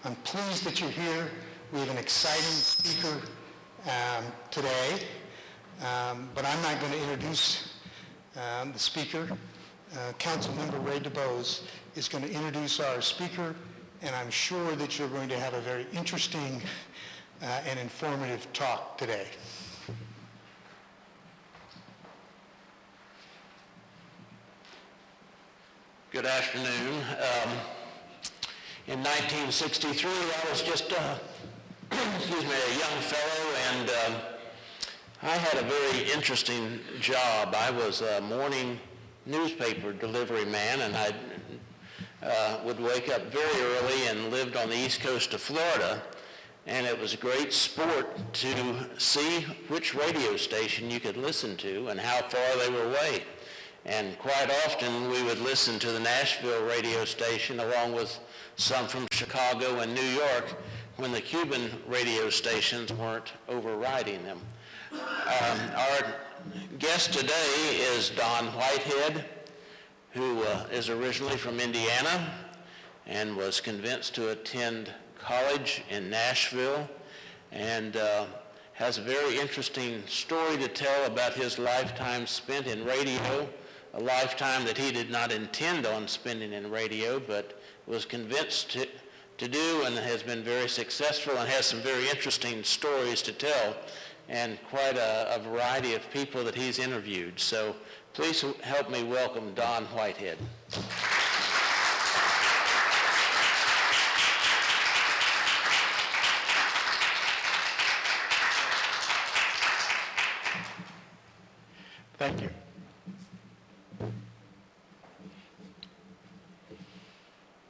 I'm pleased that you're here. We have an exciting speaker today, but I'm not going to introduce the speaker. Councilmember Ray DuBose is going to introduce our speaker, and I'm sure that you're going to have a very interesting and informative talk today. Good afternoon. In 1963, I was just a young fellow, and I had a very interesting job. I was a morning newspaper delivery man, and I would wake up very early and lived on the east coast of Florida, and it was a great sport to see which radio station you could listen to and how far they were away. And quite often we would listen to the Nashville radio station along with some from Chicago and New York when the Cuban radio stations weren't overriding them. Our guest today is Don Whitehead, who is originally from Indiana and was convinced to attend college in Nashville, and has a very interesting story to tell about his lifetime spent in radio, a lifetime that he did not intend on spending in radio, but was convinced to do, and has been very successful and has some very interesting stories to tell, and quite a variety of people that he's interviewed. So please help me welcome Don Whitehead. Thank you.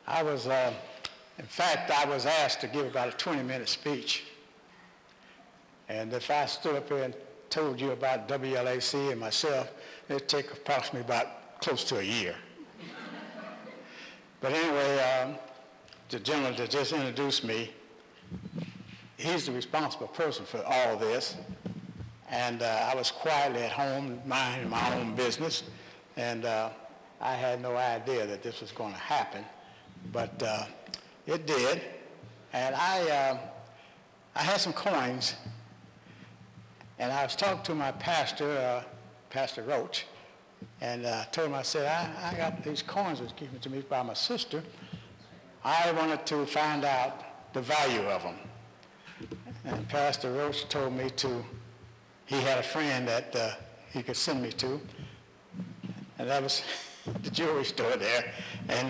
I was asked to give about a 20-minute speech. And if I stood up here and told you about WLAC and myself, it'd take approximately about close to a year. But anyway, the gentleman that just introduced me, he's the responsible person for all this. And I was quietly at home, minding my own business, and I had no idea that this was going to happen. But it did, and I had some coins, and I was talking to my pastor, Pastor Roach, and told him, I said, I got these coins that was given to me by my sister. I wanted to find out the value of them. And Pastor Roach told me he had a friend that he could send me to, and that was the jewelry store there. And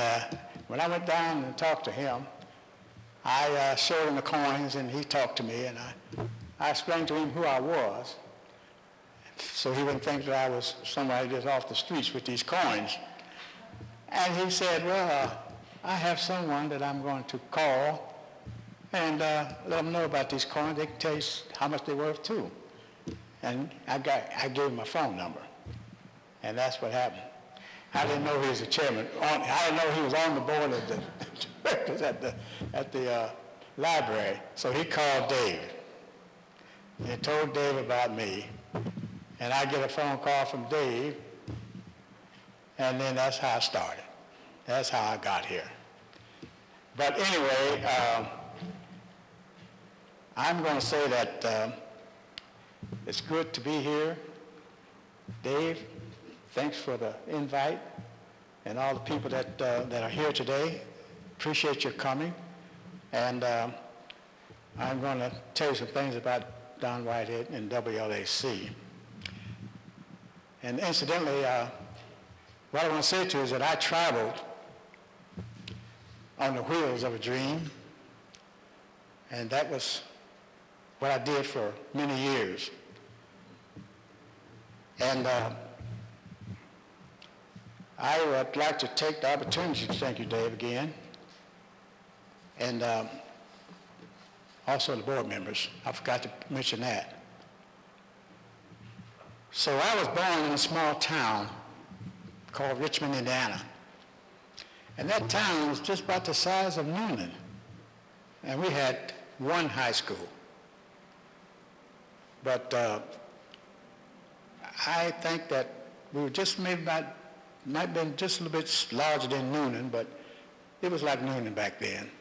when I went down and talked to him, I showed him the coins, and he talked to me, and I explained to him who I was, so he wouldn't think that I was somebody just off the streets with these coins. And he said, well, I have someone that I'm going to call and let them know about these coins. They can tell you how much they're worth, too. And I gave him my phone number, and that's what happened. I didn't know he was the chairman. I didn't know he was on the board of the directors at the library. So he called Dave. He told Dave about me, and I get a phone call from Dave, and then that's how I started. That's how I got here. But anyway, I'm going to say that it's good to be here. Dave, thanks for the invite, and all the people that are here today. Appreciate your coming. And I'm going to tell you some things about Don Whitehead and WLAC. And incidentally, what I want to say to you is that I traveled on the wheels of a dream, and that was what I did for many years. And I would like to take the opportunity to thank you, Dave, again, and also the board members. I forgot to mention that. So I was born in a small town called Richmond, Indiana. And that town was just about the size of Noonan. And we had one high school. But I think that we were just maybe about, might have been just a little bit larger than Noonan, but it was like Noonan back then.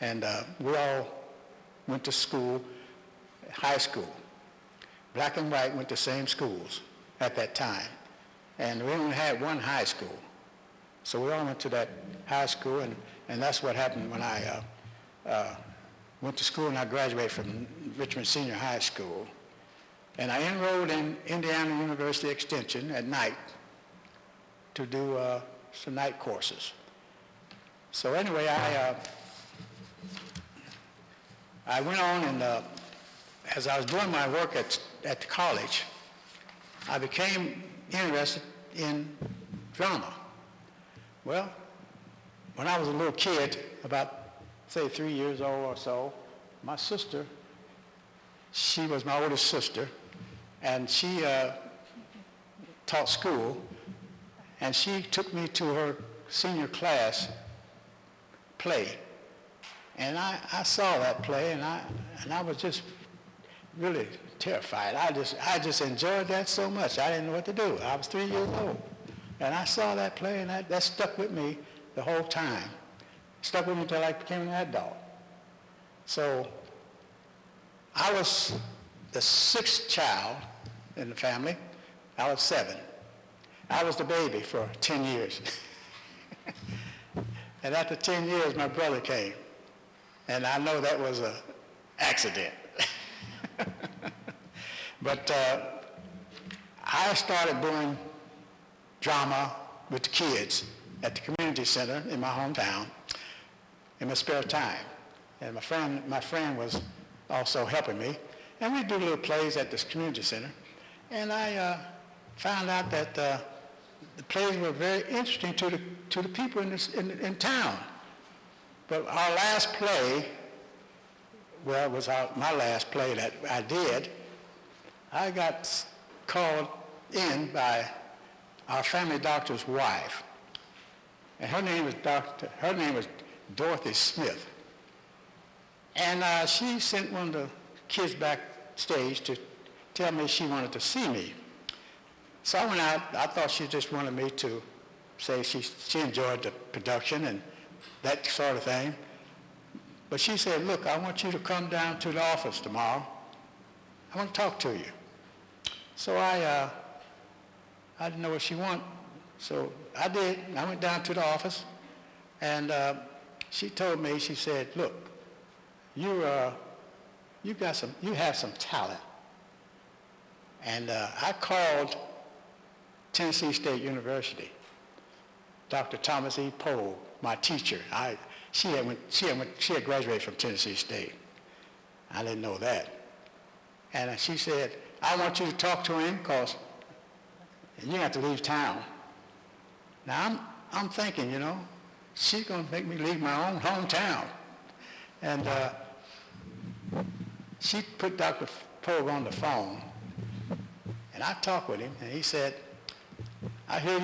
And we all went to school, high school. Black and white went to same schools at that time. And we only had one high school. So we all went to that high school, and that's what happened when I went to school and I graduated from Richmond Senior High School. And I enrolled in Indiana University Extension at night to do some night courses. So anyway, I went on, and as I was doing my work at the college, I became interested in drama. Well, when I was a little kid, about, say, 3 years old or so, my sister, she was my oldest sister, and she taught school, and she took me to her senior class play. And I saw that play, and I was just really terrified. I just enjoyed that so much. I didn't know what to do. I was 3 years old. And I saw that play, and that stuck with me the whole time. Stuck with me until I became an adult. So I was the sixth child in the family. I was 7. I was the baby for 10 years. And after 10 years, my brother came. And I know that was an accident. But I started doing drama with the kids at the community center in my hometown in my spare time. And my friend was also helping me. And we do little plays at this community center. And I found out that the plays were very interesting to the people in town. But our last play, well, it was my last play that I did, I got called in by our family doctor's wife. And her name was Dorothy Smith. And she sent one of the kids backstage to tell me she wanted to see me. So I went out. I thought she just wanted me to say she enjoyed the production and that sort of thing. But she said, look, I want you to come down to the office tomorrow. I want to talk to you. So I didn't know what she wanted. So I did. I went down to the office, and she told me, she said, look, you have some talent. And I called Tennessee State University. Dr. Thomas E. Poe, my teacher. She had graduated from Tennessee State. I didn't know that. And she said, I want you to talk to him because you have to leave town. Now I'm thinking, she's going to make me leave my own hometown. And she put Dr. Poe on the phone, and I talked with him, and he said, I hear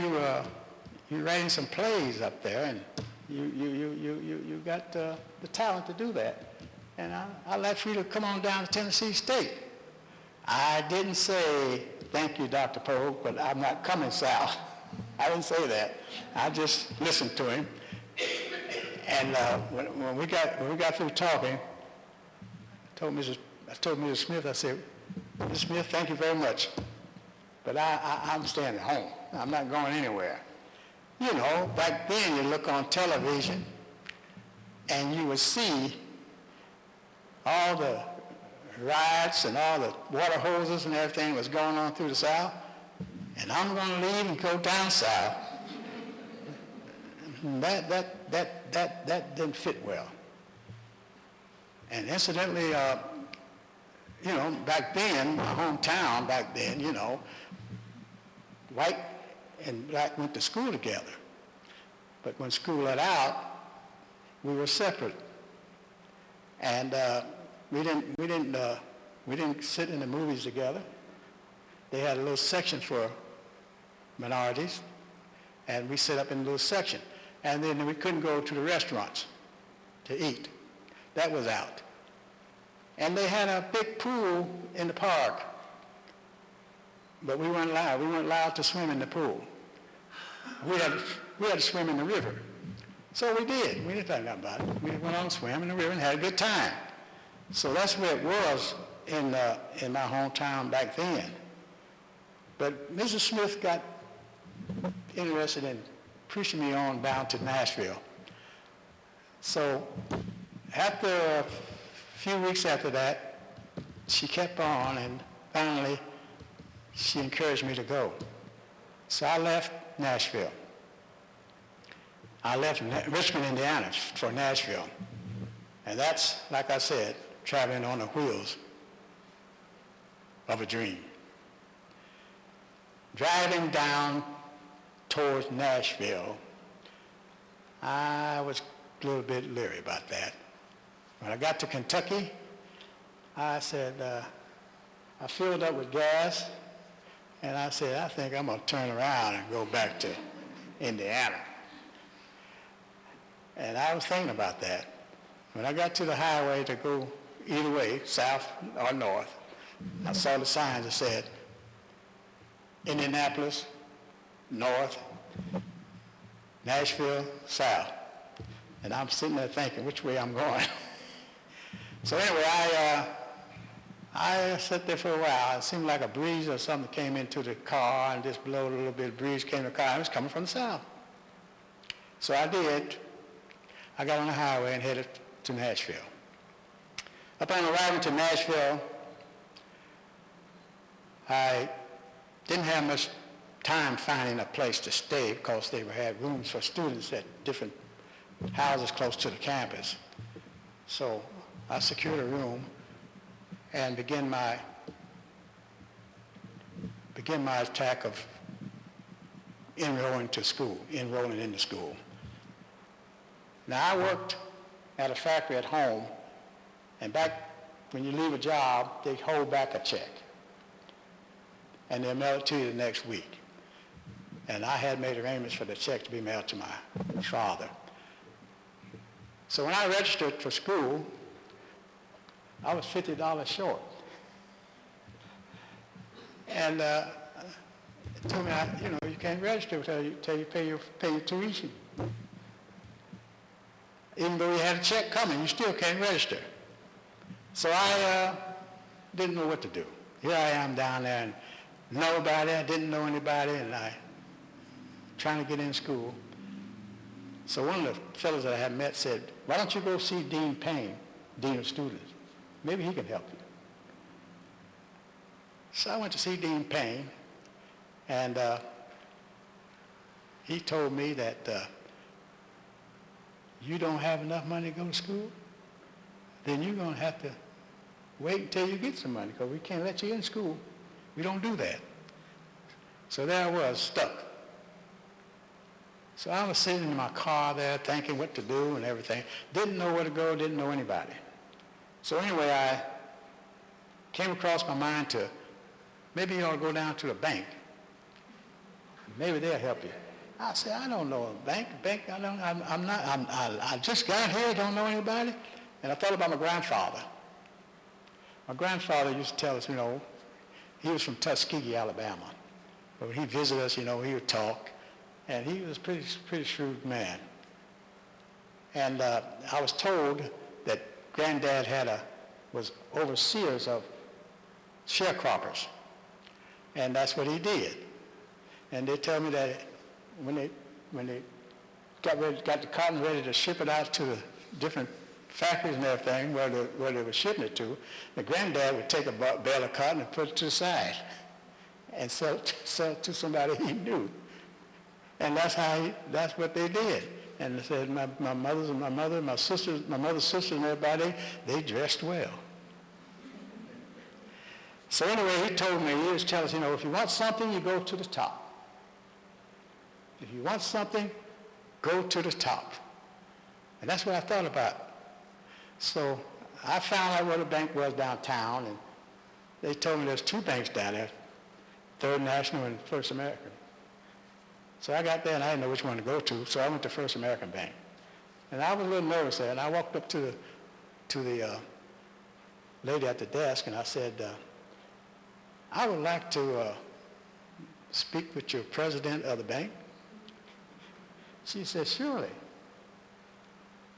you're writing some plays up there, and you got the talent to do that. And I'd like for you to come on down to Tennessee State. I didn't say, thank you, Dr. Poe, but I'm not coming south. I didn't say that. I just listened to him. And when we got through talking, I told Mrs. Smith, I said, Mrs. Smith, thank you very much, but I'm staying at home. I'm not going anywhere. Back then you look on television and you would see all the riots and all the water hoses and everything was going on through the South, and I'm going to leave and go down south. That didn't fit well. And incidentally, back then, my hometown back then, white and black went to school together. But when school let out, we were separate. And we didn't sit in the movies together. They had a little section for minorities, and we sit up in a little section. And then we couldn't go to the restaurants to eat. That was out. And they had a big pool in the park, but we weren't allowed to swim in the pool. We had to swim in the river. So we did. We didn't think about it. We went on swimming in the river and had a good time. So that's where it was in my hometown back then. But Mrs. Smith got interested in pushing me on down to Nashville. So after a few weeks after that, she kept on, and finally she encouraged me to go. So I left Nashville. I left Richmond, Indiana for Nashville. And that's, like I said, traveling on the wheels of a dream. Driving down towards Nashville, I was a little bit leery about that. When I got to Kentucky, I said, I filled up with gas, and I said, I think I'm going to turn around and go back to Indiana. And I was thinking about that. When I got to the highway to go either way, south or north, I saw the signs that said, Indianapolis, north, Nashville, south. And I'm sitting there thinking which way I'm going. So anyway, I sat there for a while. It seemed like a breeze or something came into the car, and just below a little bit of breeze came to the car. It was coming from the south. So I did. I got on the highway and headed to Nashville. Upon arriving to Nashville, I didn't have much time finding a place to stay because they had rooms for students at different houses close to the campus. So I secured a room and began my attack of enrolling into school. Now I worked at a factory at home, and back when you leave a job, they hold back a check, and they'll mail it to you the next week. And I had made arrangements for the check to be mailed to my father. So when I registered for school, I was $50 short. And it told me, you can't register until you pay your tuition. Even though you had a check coming, you still can't register. So I didn't know what to do. Here I am down there, and I didn't know anybody, and I trying to get in school. So one of the fellows that I had met said, why don't you go see Dean Payne, Dean of Students? Maybe he can help you. So I went to see Dean Payne, and he told me that you don't have enough money to go to school, then you're going to have to wait until you get some money, because we can't let you in school. We don't do that. So there I was, stuck. So I was sitting in my car there thinking what to do and everything. Didn't know where to go, didn't know anybody. So anyway, I came across my mind to, maybe you ought to go down to the bank. Maybe they'll help you. I said, I don't know a bank, I just got here, don't know anybody. And I thought about my grandfather. My grandfather used to tell us, he was from Tuskegee, Alabama. But when he visited us, he would talk. And he was a pretty shrewd man. And I was told that Granddad was overseers of sharecroppers. And that's what he did. And they tell me that when they got the cotton ready to ship it out to the different factories and everything where they were shipping it to, the Granddad would take a bale of cotton and put it to the side and sell it to somebody he knew. And that's what they did. And they said my mother's sisters and everybody, they dressed well. So anyway, he told me, he was telling us, if you want something, you go to the top. If you want something, go to the top. And that's what I thought about. So I found out where the bank was downtown, and they told me there's two banks down there, Third National and First American. So I got there and I didn't know which one to go to, so I went to First American Bank. And I was a little nervous there, and I walked up to the lady at the desk, and I said, I would like to speak with your president of the bank. She said, surely.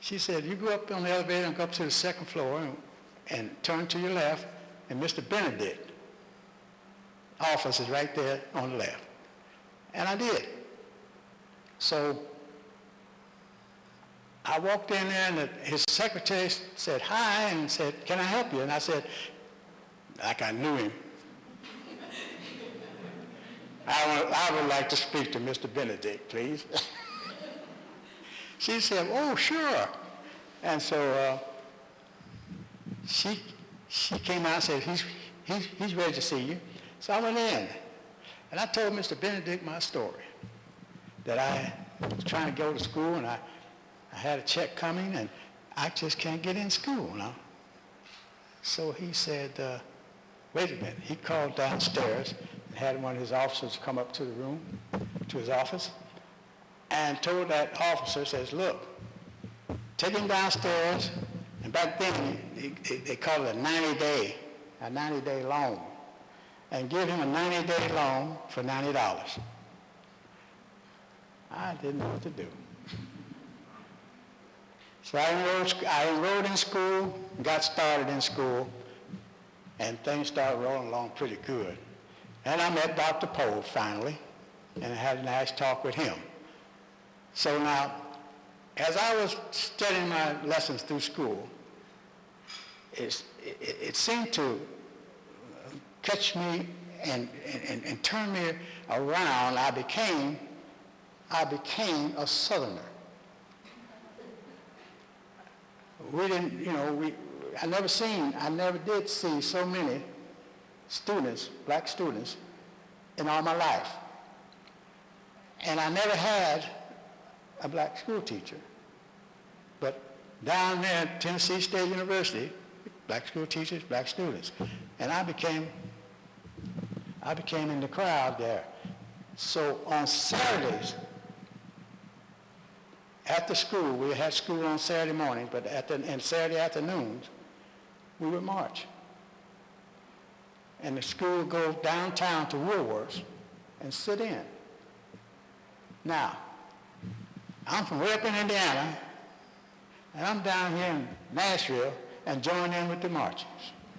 She said, you go up on the elevator and go up to the second floor and turn to your left, and Mr. Benedict office is right there on the left. And I did. So I walked in there, and his secretary said hi and said, can I help you? And I said, like I knew him, I would like to speak to Mr. Benedict, please. She said, oh, sure. And so she came out and said, he's ready to see you. So I went in, and I told Mr. Benedict my story, that I was trying to go to school, and I had a check coming, and I just can't get in school now. So he said, wait a minute. He called downstairs and had one of his officers come up to the room, to his office, and told that officer, says, look, take him downstairs, and back then they called it a 90-day loan, and give him a 90-day loan for $90. I didn't know what to do. So I enrolled in school, got started in school, and things started rolling along pretty good. And I met Dr. Poe finally, and I had a nice talk with him. So now, as I was studying my lessons through school, it seemed to catch me and turn me around. I became a Southerner. We didn't, you know, I never did see so many students, black students, in all my life. And I never had a black school teacher. But down there at Tennessee State University, black school teachers, black students. And I became in the crowd there. So on Saturdays, after school, we had school on Saturday morning, but and Saturday afternoons, we would march. And the school would go downtown to Woolworths and sit in. Now, I'm from way up in Indiana, and I'm down here in Nashville and join in with the marches.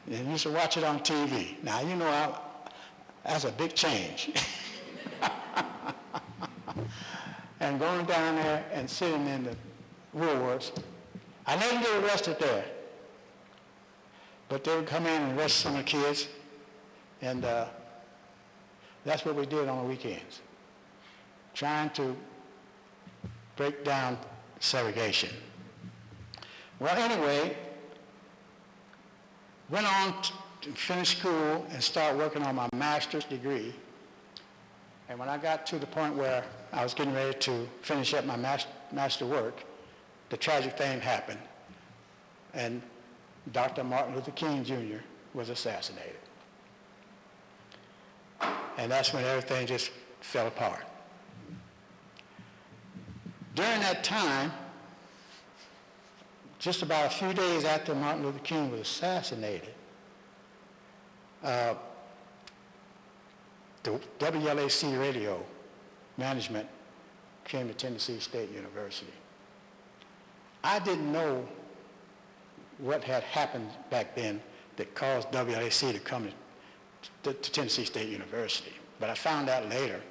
And used to watch it on TV. Now, you know, that's a big change. And going down there and sitting in the Woolworths. I never get arrested there. But they would come in and arrest some of the kids, and that's what we did on the weekends, trying to break down segregation. Well, anyway, went on to finish school and start working on my master's degree. And when I got to the point where I was getting ready to finish up my master work, the tragic thing happened, and Dr. Martin Luther King Jr. was assassinated. And that's when everything just fell apart. During that time, just about a few days after Martin Luther King was assassinated, the WLAC Radio management came to Tennessee State University. I didn't know what had happened back then that caused WLAC to come to Tennessee State University. But I found out later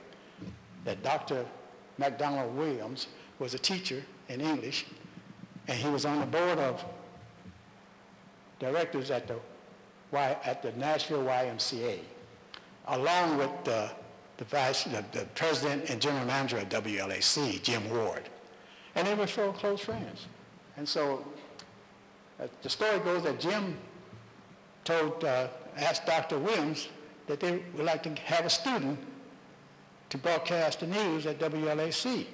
that Dr. McDonald Williams was a teacher in English, and he was on the board of directors at the Nashville YMCA, along with the president and general manager of WLAC, Jim Ward. And they were so close friends. And so the story goes that Jim asked Dr. Williams that they would like to have a student to broadcast the news at WLAC.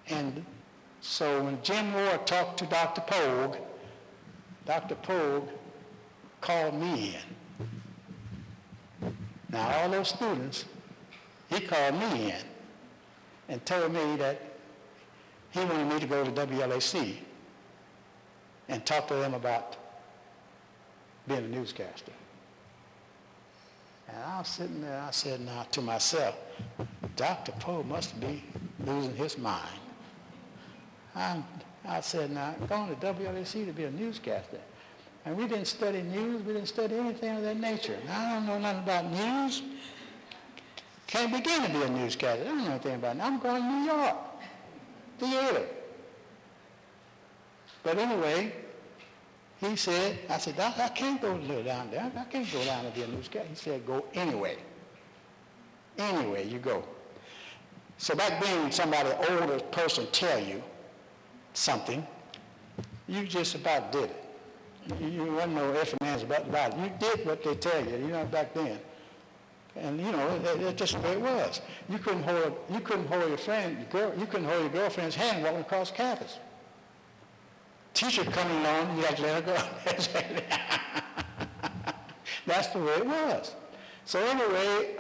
And so when Jim Ward talked to Dr. Pogue called me in. Now, all those students, he called me in and told me that he wanted me to go to WLAC and talk to them about being a newscaster. And I was sitting there, I said now to myself, Dr. Poe must be losing his mind. I said, now, I'm going to WLAC to be a newscaster. And we didn't study news. We didn't study anything of that nature. Now, I don't know nothing about news. Can't begin to be a newscaster. I don't know anything about it. I'm going to New York, theater. But anyway, he said, I said, Doc, I can't go down there. I can't go down and be a newscaster. He said, go anyway. Anyway, you go. So back then, somebody older person tell you something, you just about did it. You wasn't no ifs and ands about it. You did what they tell you, back then. And that's just the way it was. You couldn't hold your girlfriend's hand walking across campus. Teacher coming along, you had to let her go. That's the way it was. So anyway,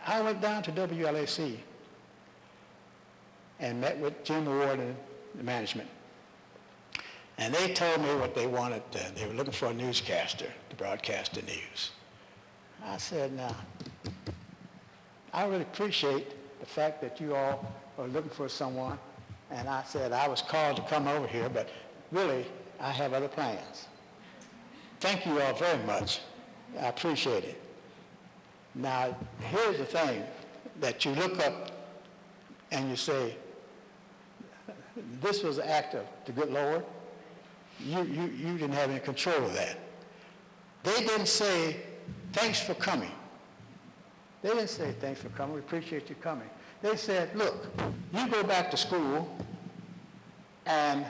I went down to WLAC and met with Jim Ward and the management. And they told me what they wanted. They were looking for a newscaster to broadcast the news. I said, now, I really appreciate the fact that you all are looking for someone. And I said, I was called to come over here, but really, I have other plans. Thank you all very much. I appreciate it. Now, here's the thing, that you look up and you say, this was an act of the good Lord. You didn't have any control of that. They didn't say, thanks for coming. They didn't say, thanks for coming, we appreciate you coming. They said, look, you go back to school and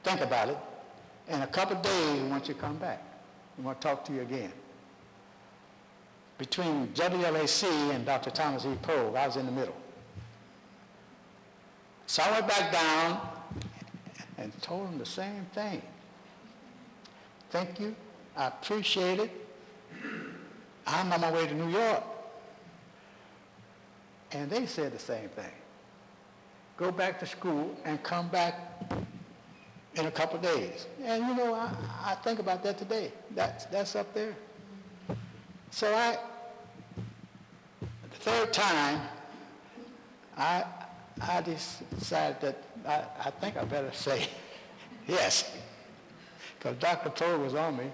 think about it. In a couple of days, once you come back, we want to talk to you again. Between WLAC and Dr. Thomas E. Pogue, I was in the middle. So I went back down and told them the same thing. Thank you. I appreciate it. I'm on my way to New York. And they said the same thing. Go back to school and come back in a couple of days. And I think about that today. That's up there. So the third time, I decided that I think I better say yes, because Dr. Pogue was on me.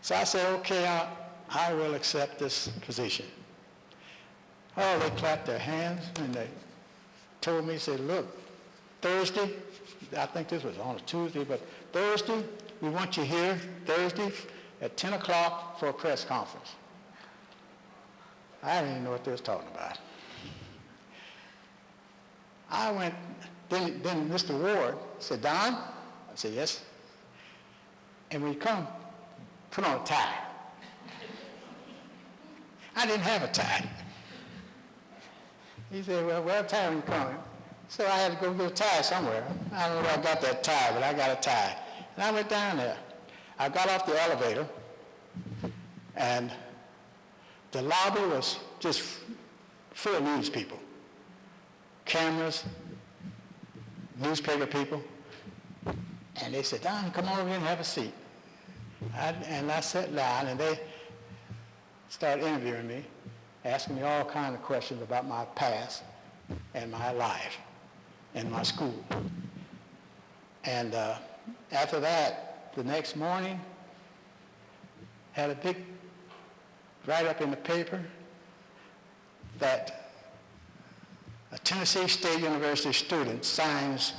So I said, okay, I will accept this position. Oh, they clapped their hands and they told me, said, look, Thursday, I think this was on a Tuesday, but Thursday, we want you here Thursday at 10 o'clock for a press conference. I didn't even know what they was talking about. I went, then Mr. Ward said, Don? I said, yes. And when you come, put on a tie. I didn't have a tie. He said, well, wear a tie when you come. So I had to go get a tie somewhere. I don't know where I got that tie, but I got a tie. And I went down there. I got off the elevator, and the lobby was just full of news people. Cameras, newspaper people. And they said, Don, come on over here and have a seat. And I sat down, and they started interviewing me, asking me all kinds of questions about my past and my life and my school. And after that, the next morning, had a big write-up in the paper that a Tennessee State University student signs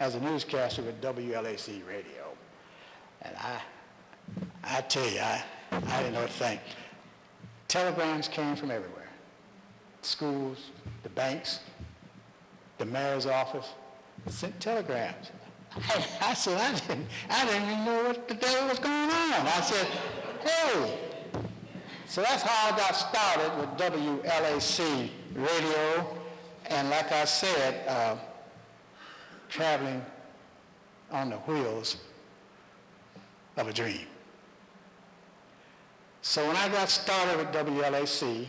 as a newscaster with WLAC Radio. And I tell you, I didn't know what to think. Telegrams came from everywhere. Schools, the banks, the mayor's office, sent telegrams. I said, I didn't even know what the devil was going on. I said, hey. So that's how I got started with WLAC Radio. And like I said, traveling on the wheels of a dream. So when I got started with WLAC,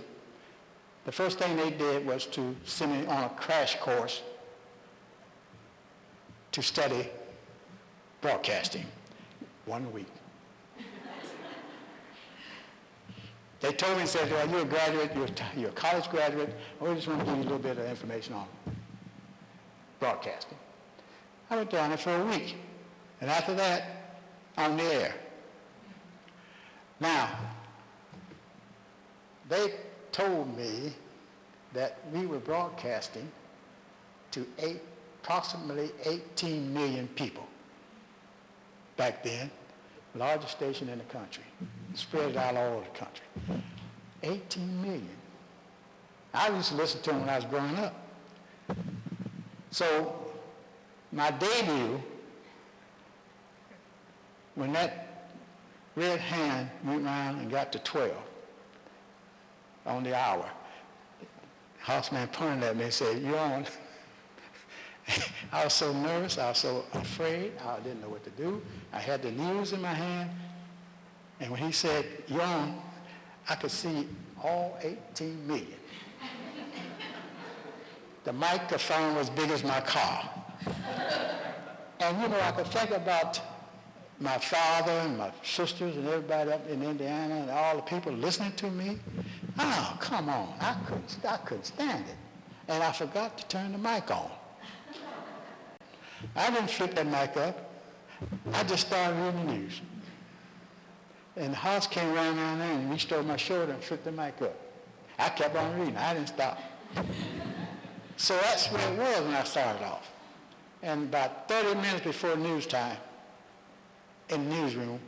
the first thing they did was to send me on a crash course to study broadcasting 1 week. They told me, said, well, you're a graduate, you're a college graduate, we just want to give you a little bit of information on it. broadcasting. I went down there for a week, and after that, on the air. Now, they told me that we were broadcasting to approximately 18 million people back then, largest station in the country, spread out all over the country. 18 million. I used to listen to them when I was growing up. So my debut, when that red hand went around and got to 12 on the hour, Houseman pointed at me and said, "You're on." I was so nervous, I was so afraid, I didn't know what to do. I had the news in my hand, and when he said, "You're on," I could see all 18 million. The microphone was big as my car. And you know, I could think about my father and my sisters and everybody up in Indiana and all the people listening to me. Oh, come on, I couldn't stand it. And I forgot to turn the mic on. I didn't flip that mic up. I just started reading the news. And the house came around there and reached over my shoulder and flipped the mic up. I kept on reading. I didn't stop. So that's what it was when I started off. And about 30 minutes before news time, in the newsroom,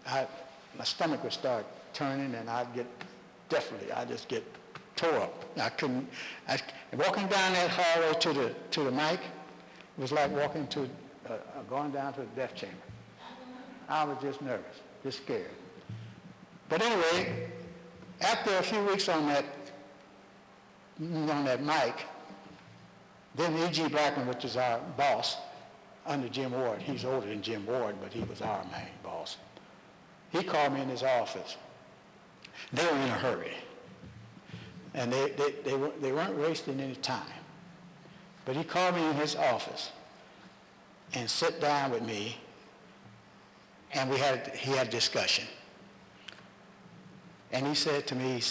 my stomach would start turning and I'd just get tore up. Walking down that hallway to the mic was like walking going down to the death chamber. I was just nervous, just scared. But anyway, after a few weeks on that mic, then E.G. Blackman, which is our boss under Jim Ward, he's older than Jim Ward, but he was our main boss. He called me in his office. They were in a hurry, and they weren't wasting any time. But he called me in his office and sat down with me, and he had a discussion. And he said to me,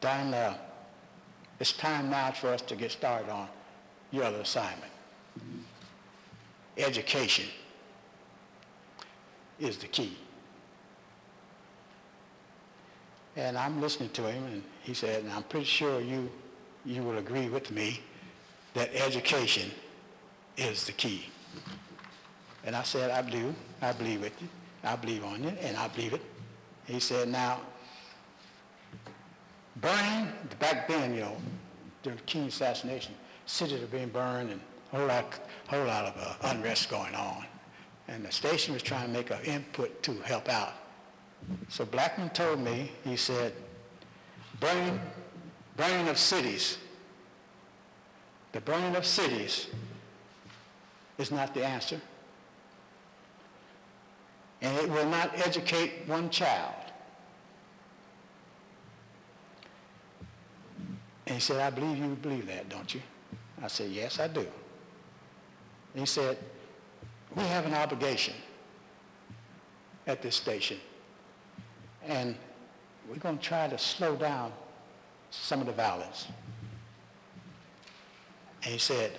"Don, it's time now for us to get started on your other assignment. Education is the key." And I'm listening to him, and he said, "And I'm pretty sure you will agree with me that education is the key." And I said, "I do. I believe it. I believe on it, and I believe it." He said, "Now, burning, back then, during the King assassination, cities were being burned and a whole lot of unrest going on. And the station was trying to make an input to help out. So Blackman told me, he said, burning of cities, the burning of cities is not the answer. And it will not educate one child. And he said, "I believe you believe that, don't you?" I said, "Yes, I do." And he said, "We have an obligation at this station, and we're going to try to slow down some of the violence." And he said,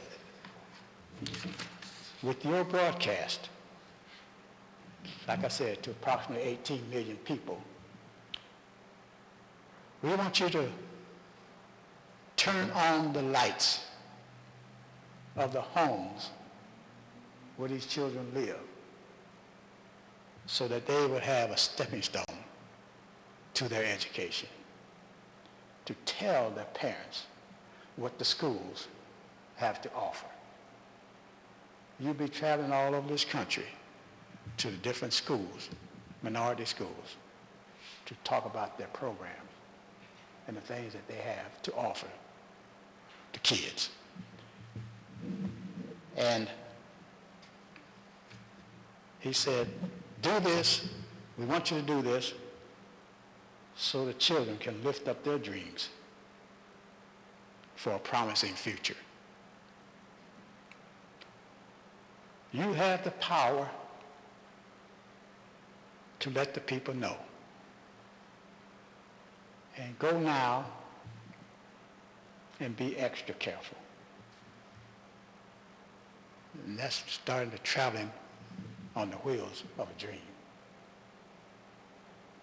"With your broadcast, like I said, to approximately 18 million people, we want you to turn on the lights of the homes where these children live so that they would have a stepping stone to their education, to tell their parents what the schools have to offer. You'll be traveling all over this country to the different schools, minority schools, to talk about their programs and the things that they have to offer to kids." And he said, "Do this, we want you to do this so the children can lift up their dreams for a promising future. You have the power to let the people know. And go now and be extra careful. And that's starting to traveling on the wheels of a dream.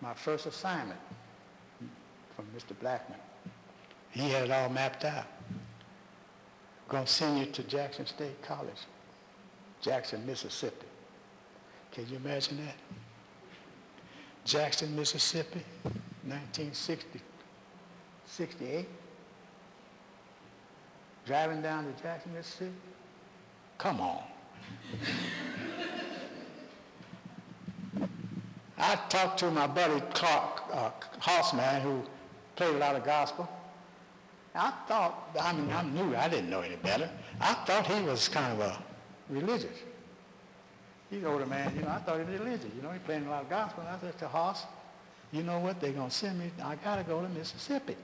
My first assignment from Mr. Blackman, he had it all mapped out. Going to send you to Jackson State College, Jackson, Mississippi. Can you imagine that? Jackson, Mississippi, 1968. Driving down to Jackson, Mississippi? Come on. I talked to my buddy Clark Hossman, who played a lot of gospel. I thought, I knew, I didn't know any better. I thought he was kind of a religious. He's an older man, I thought he was religious. He played a lot of gospel. And I said to Hoss, you know what, they're going to send me, I got to go to Mississippi.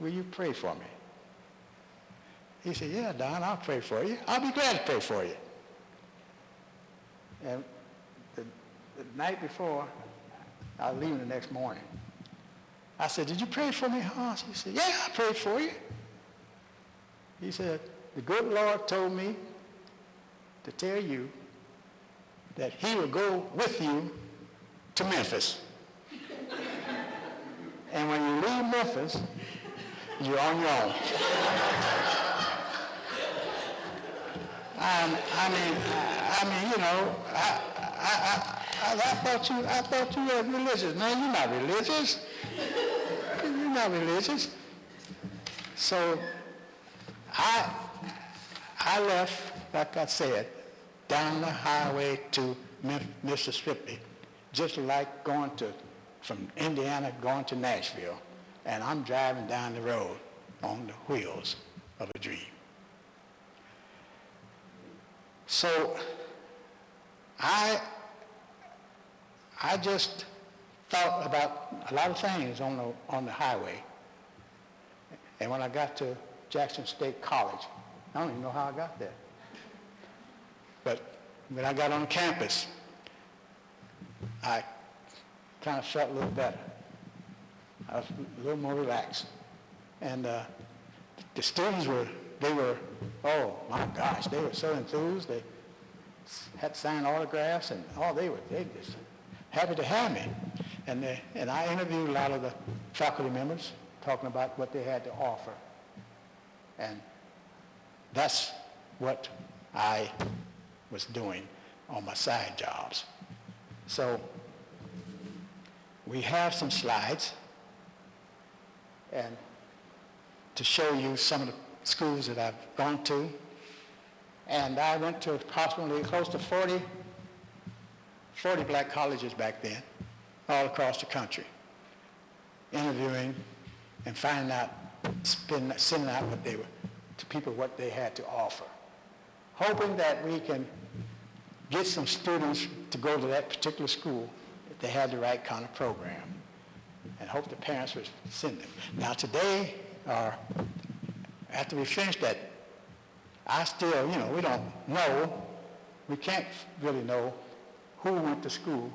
Will you pray for me? He said, yeah, Don, I'll pray for you. I'll be glad to pray for you. And the night before, I was leaving the next morning. I said, did you pray for me, Hoss? He said, yeah, I prayed for you. He said, the good Lord told me to tell you that he will go with you to Memphis. And when you leave Memphis, you're on your own. I thought you were religious. No, you're not religious. You're not religious. So I left, like I said, down the highway to Mississippi, just like from Indiana going to Nashville. And I'm driving down the road on the wheels of a dream. So I just thought about a lot of things on the highway. And when I got to Jackson State College, I don't even know how I got there. But when I got on campus, I kind of felt a little better. I was a little more relaxed. And the students were, oh my gosh, they were so enthused. They had signed autographs and they just happy to have me. And I interviewed a lot of the faculty members talking about what they had to offer. And that's what I was doing on my side jobs. So we have some slides and to show you some of the schools that I've gone to. And I went to approximately close to 40 black colleges back then, all across the country, interviewing and finding out, sending out to people what they had to offer, hoping that we can get some students to go to that particular school if they had the right kind of program, and hope the parents would send them. Now today, after we finished that, I still, we don't know, we can't really know who went to school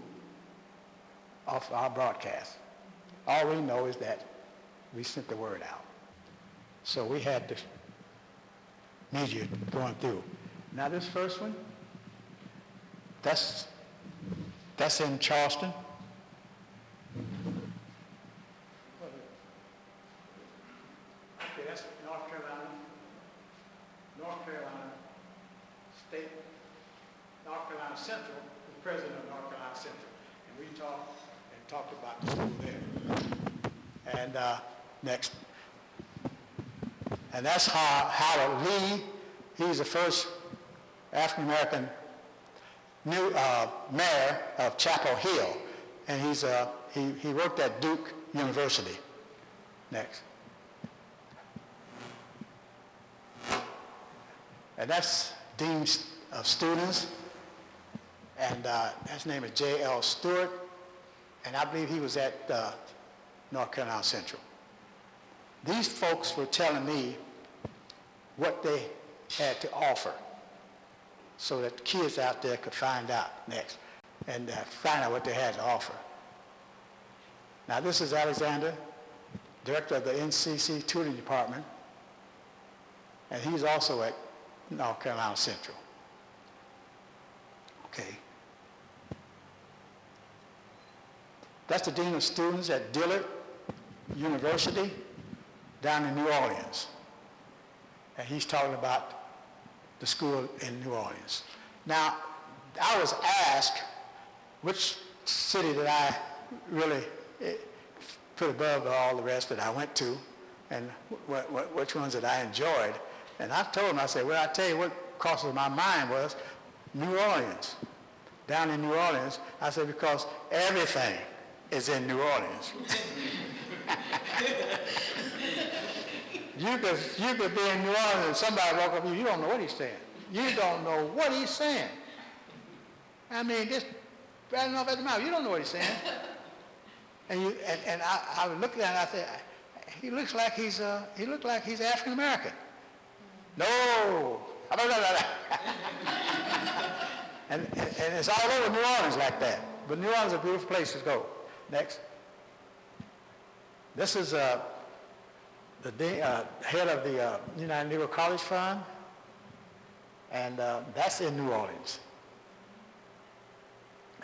off our broadcast. All we know is that we sent the word out. So we had the media going through. Now this first one, that's in Charleston. Okay, that's North Carolina State, North Carolina Central, the president of North Carolina Central. And we talked about the school there. And next. And that's Howard Lee. He's the first African-American mayor of Chapel Hill. And he worked at Duke University. Next. And that's Dean of Students. And his name is J.L. Stewart. And I believe he was at North Carolina Central. These folks were telling me what they had to offer so that the kids out there could find out next and find out what they had to offer. Now this is Alexander, director of the NCC tutoring department, and he's also at North Carolina Central. Okay. That's the Dean of Students at Dillard University down in New Orleans. And he's talking about the school in New Orleans. Now, I was asked which city did I really put above all the rest that I went to, and which ones that I enjoyed. And I told him, I said, well, I tell you what crosses my mind was New Orleans. Down in New Orleans, I said, because everything is in New Orleans. You could be in New Orleans and somebody walk up to you, you don't know what he's saying. You don't know what he's saying. I mean, just right off at the mouth, you don't know what he's saying. And I looked at him and I said, he looks like he's African American. No. and it's all over New Orleans like that. But New Orleans is a beautiful place to go. Next. This is the head of the United Negro College Fund, and that's in New Orleans.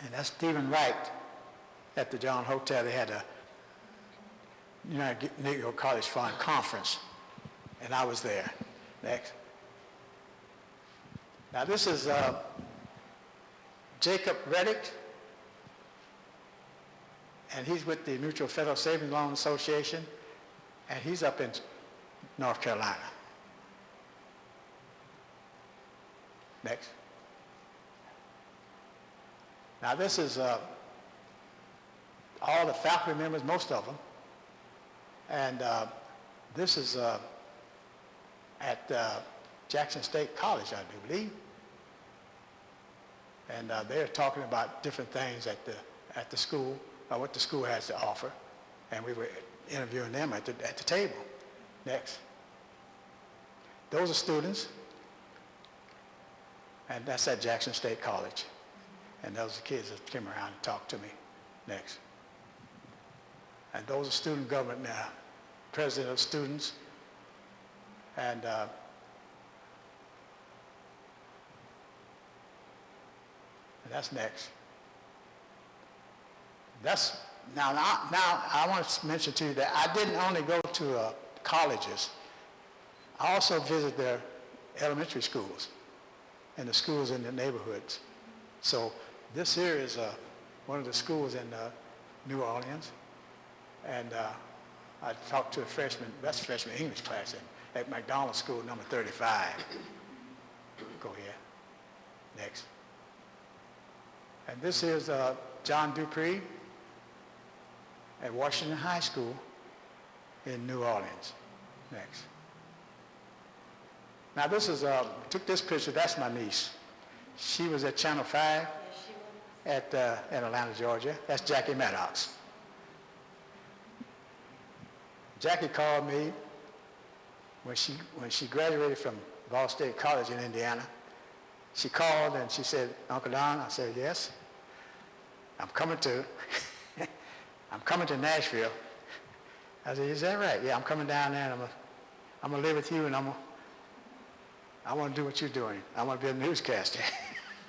And that's Stephen Wright at the John Hotel. They had a United Negro College Fund conference, and I was there. Next. Now this is Jacob Reddick, and he's with the Mutual Federal Savings Loan Association, and he's up in North Carolina. Next. Now this is all the faculty members, most of them, and this is at Jackson State College, I do believe, and they're talking about different things at the school, what the school has to offer, and we were interviewing them at the table. Next. Those are students, and that's at Jackson State College. And those are kids that came around and talked to me. Next. And those are student government now, president of students. And that's next. Now I want to mention to you that I didn't only go to colleges. I also visited their elementary schools and the schools in the neighborhoods. So this here is one of the schools in New Orleans, and I talked to a best freshman English class at McDonald School, number 35. Go ahead. Next. And this is John Dupree at Washington High School in New Orleans. Next. Now this is, took this picture, that's my niece. She was at Channel 5 at Atlanta, Georgia. That's Jackie Maddox. Jackie called me when she graduated from Ball State College in Indiana. She called and she said, Uncle Don, I said, yes. I'm coming to Nashville. I said, is that right? Yeah, I'm coming down there and I'm gonna live with you, and I want to do what you're doing. I want to be a newscaster.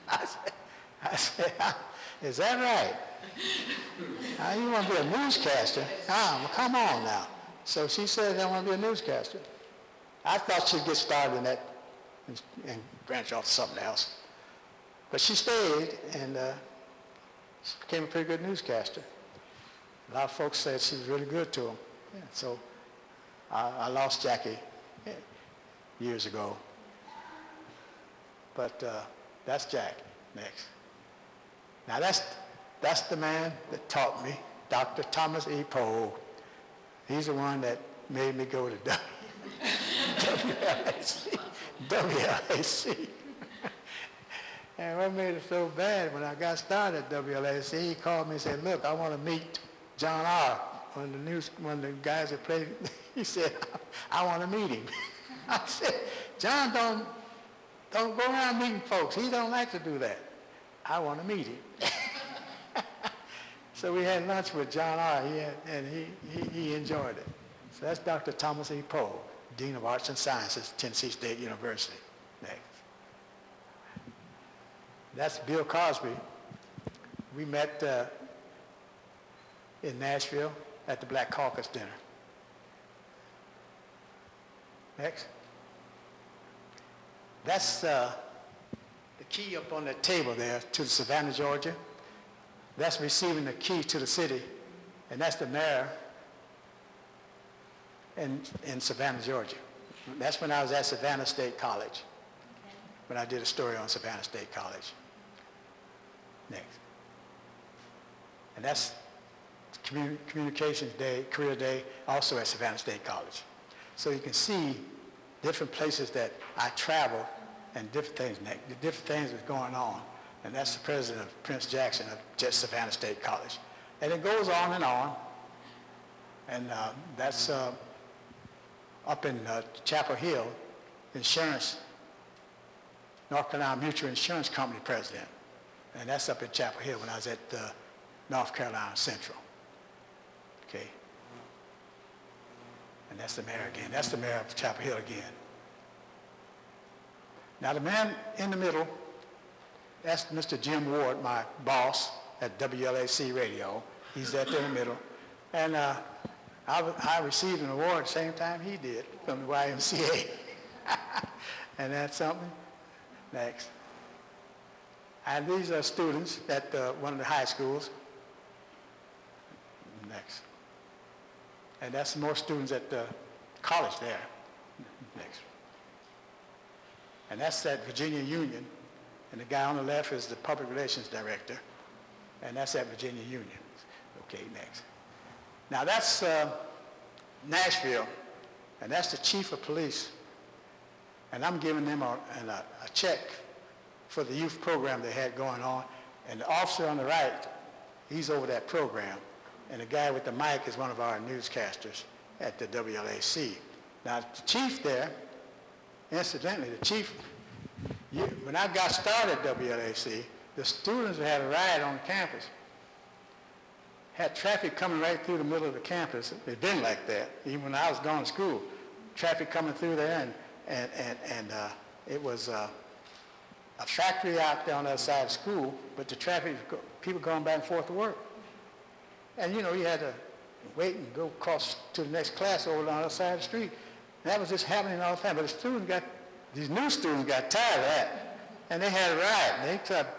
I said, is that right? You want to be a newscaster? Well, come on now. So she said, I want to be a newscaster. I thought she'd get started in that and branch off to something else. But she stayed, and she became a pretty good newscaster. A lot of folks said she was really good to them. Yeah, so I lost Jackie years ago. But that's Jack. Next. Now that's the man that taught me, Dr. Thomas E. Poe. He's the one that made me go to WLAC. And what made it so bad, when I got started at WLAC, he called me and said, look, I want to meet John R., one of the guys that played. He said, I want to meet him. I said, John don't go around meeting folks. He don't like to do that. I want to meet him. So we had lunch with John R., and he enjoyed it. So that's Dr. Thomas E. Poe, Dean of Arts and Sciences, Tennessee State University. Next. That's Bill Cosby. We met in Nashville at the Black Caucus dinner. Next. That's the key up on that table there to Savannah, Georgia. That's receiving the key to the city, and that's the mayor in Savannah, Georgia. That's when I was at Savannah State College, when I did a story on Savannah State College. Next. And that's Communications Day, Career Day, also at Savannah State College. So you can see different places that I traveled and different things that's going on. And that's the president of Prince Jackson of just Savannah State College. And it goes on and on. And that's up in Chapel Hill, insurance, North Carolina Mutual Insurance Company president. And that's up in Chapel Hill when I was at North Carolina Central. Okay. And that's the mayor again. That's the mayor of Chapel Hill again. Now the man in the middle, that's Mr. Jim Ward, my boss at WLAC Radio. He's there in the middle. And I received an award at the same time he did from the YMCA. And that's something. Next. And these are students at one of the high schools. Next. And that's some more students at the college there. Next. And that's at Virginia Union. And the guy on the left is the public relations director. And that's at Virginia Union. Okay, next. Now that's Nashville. And that's the chief of police. And I'm giving them a check for the youth program they had going on. And the officer on the right, he's over that program. And the guy with the mic is one of our newscasters at the WLAC. Now, the chief there, incidentally, the chief, when I got started at WLAC, the students had a riot on campus. Had traffic coming right through the middle of the campus. It's been like that, even when I was going to school. Traffic coming through there, and it was a factory out there on the other side of school, but the traffic, people going back and forth to work. And you know, you had to wait and go across to the next class over on the other side of the street. And that was just happening all the time. But these new students got tired of that. And they had a riot. They started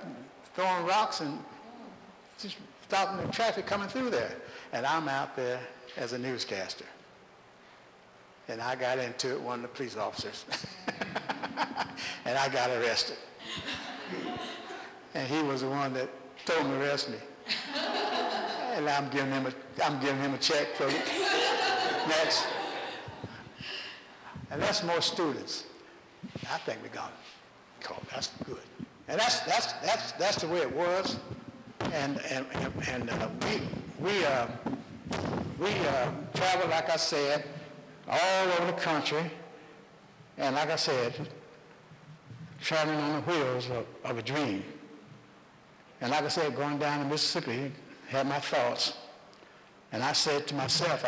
throwing rocks and just stopping the traffic coming through there. And I'm out there as a newscaster. And I got into it, one of the police officers. And I got arrested. And he was the one that told me to arrest me. And I'm giving him a check for it. Next. And that's more students. I think we're going to call that's good. And that's the way it was. And we traveled, like I said, all over the country. And like I said, traveling on the wheels of a dream. And like I said, going down to Mississippi, had my thoughts. And I said to myself,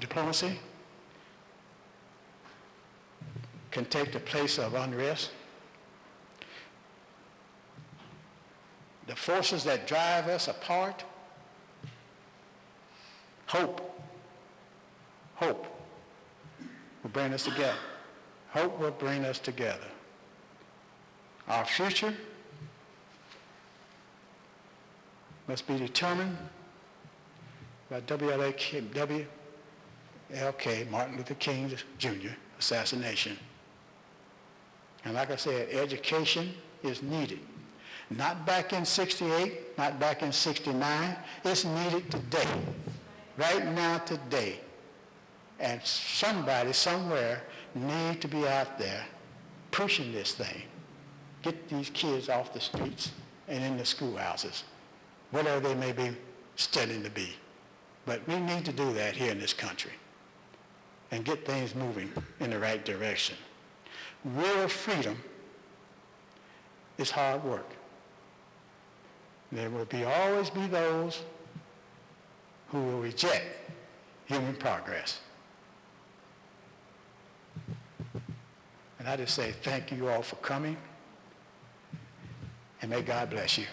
diplomacy can take the place of unrest. The forces that drive us apart, hope will bring us together. Hope will bring us together. Our future must be determined by WLK, Martin Luther King Jr. assassination. And like I said, education is needed. Not back in 68, not back in 69. It's needed today, right now today. And somebody somewhere need to be out there pushing this thing. Get these kids off the streets and in the schoolhouses, whatever they may be studying to be. But we need to do that here in this country and get things moving in the right direction. Real freedom is hard work. There will always be those who will reject human progress. And I just say thank you all for coming. and may God bless you.